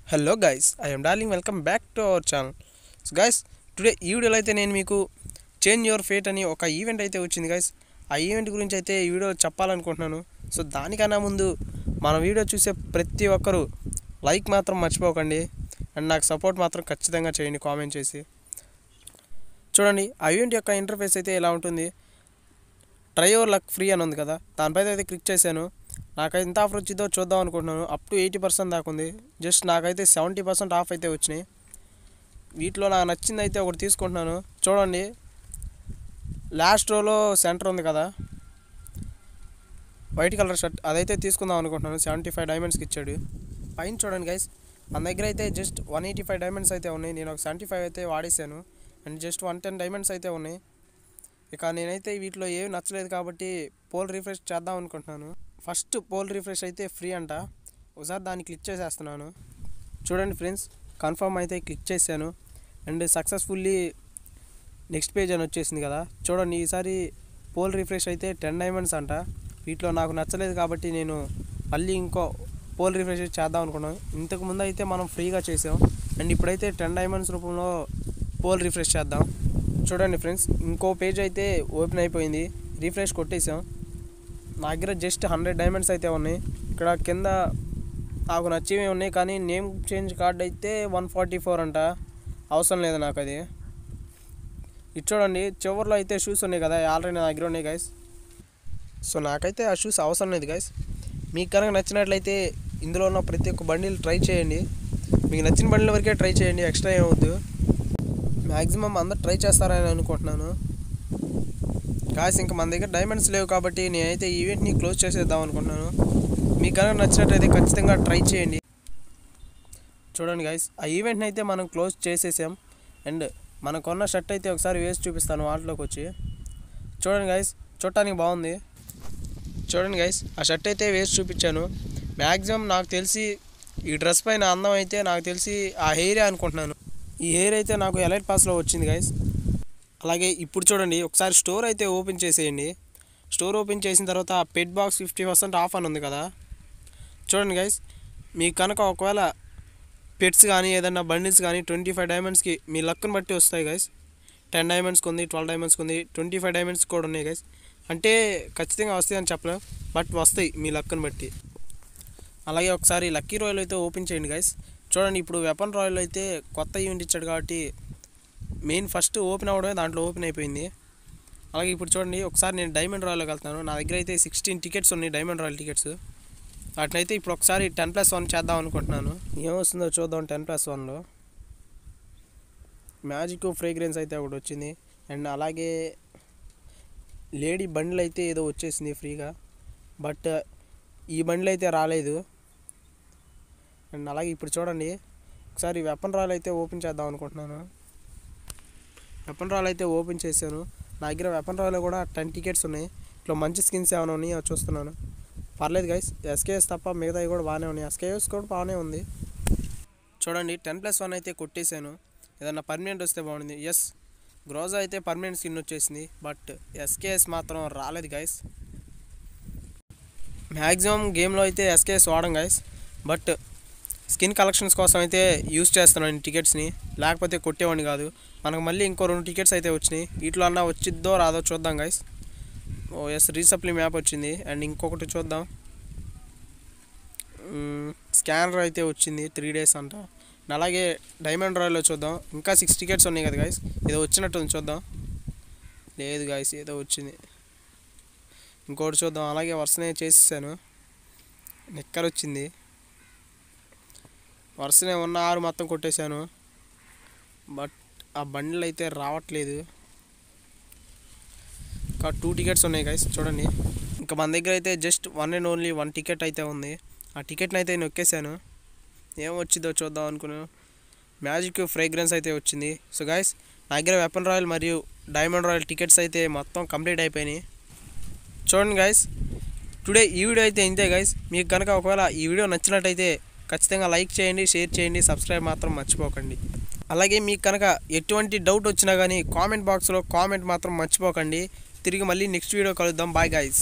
Hello guys, I am Darling. Welcome back to our channel. So guys, today ఈ వీడియోలో అయితే నేను మీకు చేంజ్ యువర్ ఫేట్ అని ఒక ఈవెంట్ అయితే వచ్చింది guys. ఆ ఈవెంట్ గురించి అయితే ఈ వీడియో చెప్పాలనుకుంటున్నాను. సో దానికన్నా ముందు మన వీడియో చూసే ప్రతి ఒక్కరు లైక్ మాత్రం మర్చిపోకండి అండ్ నాకు సపోర్ట్ మాత్రం ఖచ్చితంగా చేయండి కామెంట్ చేసి. చూడండి ఆ ఈవెంట్ యొక్క ఇంటర్ఫేస్ అయితే ఎలా ఉంటుంది. ట్రై యువర్ లక్ ఫ్రీ అని ఉంది కదా, దానిపైన అయితే క్లిక్ చేశాను. నాకైతే ఎంత ఆఫర్ వచ్చిందో చూద్దాం అనుకుంటున్నాను. అప్ టు 80% దాకా ఉంది. జస్ట్ నాకైతే 70% ఆఫ్ అయితే వచ్చినాయి. వీటిలో నాకు నచ్చింది అయితే ఒకటి తీసుకుంటున్నాను. చూడండి లాస్ట్ రోలో సెంటర్ ఉంది కదా వైట్ కలర్ షర్ట్, అదైతే తీసుకుందాం అనుకుంటున్నాను. 75 డైమండ్స్కి ఇచ్చాడు. పైన చూడండి గైస్, మన దగ్గర అయితే జస్ట్ 185 డైమండ్స్ అయితే ఉన్నాయి. నేను ఒక 75 అయితే వాడేసాను అండ్ జస్ట్ 110 డైమండ్స్ అయితే ఉన్నాయి. ఇక నేనైతే వీటిలో ఏమి నచ్చలేదు కాబట్టి పోల్ రిఫ్రెష్ చేద్దాం అనుకుంటున్నాను. ఫస్ట్ పోల్ రిఫ్రెష్ అయితే ఫ్రీ అంట. ఒకసారి దాన్ని క్లిక్ చేసేస్తున్నాను. చూడండి ఫ్రెండ్స్, కన్ఫర్మ్ అయితే క్లిక్ చేశాను అండ్ సక్సెస్ఫుల్లీ నెక్స్ట్ పేజ్ అని వచ్చేసింది కదా. చూడండి ఈసారి పోల్ రిఫ్రెష్ అయితే 10 డైమండ్స్ అంట. వీటిలో నాకు నచ్చలేదు కాబట్టి నేను మళ్ళీ ఇంకో పోల్ రిఫ్రెష్ చేద్దాం అనుకున్నాను. ఇంతకుముందు అయితే మనం ఫ్రీగా చేసాం అండ్ ఇప్పుడైతే 10 డైమండ్స్ రూపంలో పోల్ రిఫ్రెష్ చేద్దాం. చూడండి ఫ్రెండ్స్, ఇంకో పేజ్ అయితే ఓపెన్ అయిపోయింది. రిఫ్రెష్ కొట్టేసాం. నా దగ్గర జస్ట్ 100 డైమండ్స్ అయితే ఉన్నాయి. ఇక్కడ కింద నాకు నచ్చినవి ఉన్నాయి కానీ నేమ్ చేంజ్ కార్డ్ అయితే 144 అంట. అవసరం లేదు నాకు అది. ఇది చూడండి చివరిలో అయితే షూస్ ఉన్నాయి కదా, ఆల్రెడీ నా దగ్గర ఉన్నాయి గైస్. సో నాకైతే ఆ షూస్ అవసరం లేదు గైస్. మీకు కనుక నచ్చినట్లయితే ఇందులో ఉన్న ప్రతి ఒక్క బండిల్ ట్రై చేయండి. మీకు నచ్చిన బండిల వరకే ట్రై చేయండి, ఎక్స్ట్రా ఏమవుద్దు. మ్యాక్సిమం అందరు ట్రై చేస్తారని అనుకుంటున్నాను గాయస్. ఇంకా మన దగ్గర డైమండ్స్ లేవు కాబట్టి నేనైతే ఈవెంట్ని క్లోజ్ చేసేద్దాం అనుకుంటున్నాను. మీకు కనుక నచ్చినట్టయితే ఖచ్చితంగా ట్రై చేయండి. చూడండి గాయస్, ఆ ఈవెంట్ని అయితే మనం క్లోజ్ చేసేసాం అండ్ మనకున్న షర్ట్ అయితే ఒకసారి వేసి చూపిస్తాను వాటిలోకి వచ్చి. చూడండి గాయస్, చూడటానికి బాగుంది. చూడండి గాయస్, ఆ షర్ట్ అయితే వేసి చూపించాను. మ్యాక్సిమం నాకు తెలిసి ఈ డ్రెస్ పైన అందం అయితే నాకు తెలిసి ఆ హెయిరే అనుకుంటున్నాను. ఈ హెయిర్ అయితే నాకు ఎలైట్ పాస్లో వచ్చింది గాయస్. అలాగే ఇప్పుడు చూడండి ఒకసారి స్టోర్ అయితే ఓపెన్ చేసేయండి. స్టోర్ ఓపెన్ చేసిన తర్వాత పెట్ బాక్స్ 50% ఆఫ్ అని ఉంది కదా. చూడండి గైస్, మీకు కనుక ఒకవేళ పెట్స్ కానీ ఏదన్నా బండిల్స్ కానీ 25 డైమండ్స్కి మీ లక్ని బట్టి వస్తాయి గైస్. 10 డైమండ్స్కి ఉంది, 12 డైమండ్స్కి ఉంది, 25 డైమండ్స్ కూడా ఉన్నాయి గైస్. అంటే ఖచ్చితంగా వస్తాయి అని చెప్పలేం, బట్ వస్తాయి మీ లక్ని బట్టి. అలాగే ఒకసారి లక్కీ రాయల్ అయితే ఓపెన్ చేయండి గైస్. చూడండి ఇప్పుడు వెపన్ రాయల్ అయితే కొత్త ఈవెంట్ ఇచ్చాడు కాబట్టి మెయిన్ ఫస్ట్ ఓపెన్ అవ్వడమే దాంట్లో ఓపెన్ అయిపోయింది. అలాగే ఇప్పుడు చూడండి ఒకసారి నేను డైమండ్ రాయల్లోకి వెళ్తాను. నా దగ్గర అయితే 16 టికెట్స్ ఉన్నాయి, డైమండ్ రాయల్ టికెట్స్. వాటినైతే ఇప్పుడు ఒకసారి 10+1 చేద్దాం అనుకుంటున్నాను. ఏమొస్తుందో చూద్దాం. 10+1లో మ్యాజిక్ ఫ్రేగ్రెన్స్ అయితే ఒకటి వచ్చింది అండ్ అలాగే లేడీ బండిల్ అయితే ఏదో వచ్చేసింది ఫ్రీగా, బట్ ఈ బండిల్ అయితే రాలేదు. అండ్ అలాగే ఇప్పుడు చూడండి ఒకసారి వెపన్ రాయల్ అయితే ఓపెన్ చేద్దాం అనుకుంటున్నాను. వెపన్ రాయల్ అయితే ఓపెన్ చేశాను. నా దగ్గర వెపన్ రాయల్లో కూడా 10 టికెట్స్ ఉన్నాయి. ఇట్లా మంచి స్కిన్స్ ఏమైనా ఉన్నాయి చూస్తున్నాను. పర్లేదు గైస్, ఎస్కేఎస్ తప్ప మిగతావి కూడా బాగానే ఉన్నాయి. ఎస్కేఎస్ కూడా బాగానే ఉంది. చూడండి 10+1 అయితే కొట్టేశాను. ఏదన్నా పర్మనెంట్ వస్తే బాగుంది. ఎస్, గ్రోజా అయితే పర్మనెంట్ స్కిన్ వచ్చేసింది, బట్ ఎస్కేఎస్ మాత్రం రాలేదు గైస్. మ్యాక్సిమం గేమ్లో అయితే ఎస్కేఎస్ వాడం గైస్, బట్ స్కిన్ కలెక్షన్స్ కోసం అయితే యూజ్ చేస్తున్నాను టికెట్స్ని, లేకపోతే కొట్టేవాడిని కాదు. మనకు మళ్ళీ ఇంకో 2 టికెట్స్ అయితే వచ్చినాయి. వీటిలో అన్నా వచ్చిద్దో రాదో చూద్దాం గైస్. ఓ ఎస్, రీసప్లీ మ్యాప్ వచ్చింది అండ్ ఇంకొకటి చూద్దాం. స్కానర్ అయితే వచ్చింది, 3 days అంట. అలాగే డైమండ్ రాయల్లో చూద్దాం. ఇంకా 6 టికెట్స్ ఉన్నాయి కదా గైస్, ఏదో వచ్చినట్టుంది చూద్దాం. లేదు గైస్, ఏదో వచ్చింది. ఇంకోటి చూద్దాం. అలాగే వరుసనే చేసేసాను. నిక్కర్ వచ్చింది. వరుసనే ఉన్న 6 మొత్తం కొట్టేశాను, బట్ ఆ బండిల్ అయితే రావట్లేదు. ఇంకా 2 టికెట్స్ ఉన్నాయి గైస్. చూడండి ఇంకా మన దగ్గర అయితే జస్ట్ 1 and only 1 టికెట్ అయితే ఉంది. ఆ టికెట్ని అయితే నొక్కేసాను. ఏం వచ్చిందో చూద్దాం అనుకున్నాను. మ్యాజిక్ ఫ్రేగ్రెన్స్ అయితే వచ్చింది. సో గైస్, నా దగ్గర వెపన్ రాయల్ మరియు డైమండ్ రాయల్ టికెట్స్ అయితే మొత్తం కంప్లీట్ అయిపోయినాయి. చూడండి గైస్, టుడే ఈ వీడియో అయితే ఇంతే గైస్. మీకు కనుక ఒకవేళ ఈ వీడియో నచ్చినట్టయితే ఖచ్చితంగా లైక్ చేయండి, షేర్ చేయండి, సబ్స్క్రైబ్ మాత్రం మర్చిపోకండి. అలాగే మీకు కనుక ఎటువంటి డౌట్ వచ్చినా కానీ కామెంట్ బాక్స్లో కామెంట్ మాత్రం మర్చిపోకండి. తిరిగి మళ్ళీ నెక్స్ట్ వీడియో కలుద్దాం. Bye guys.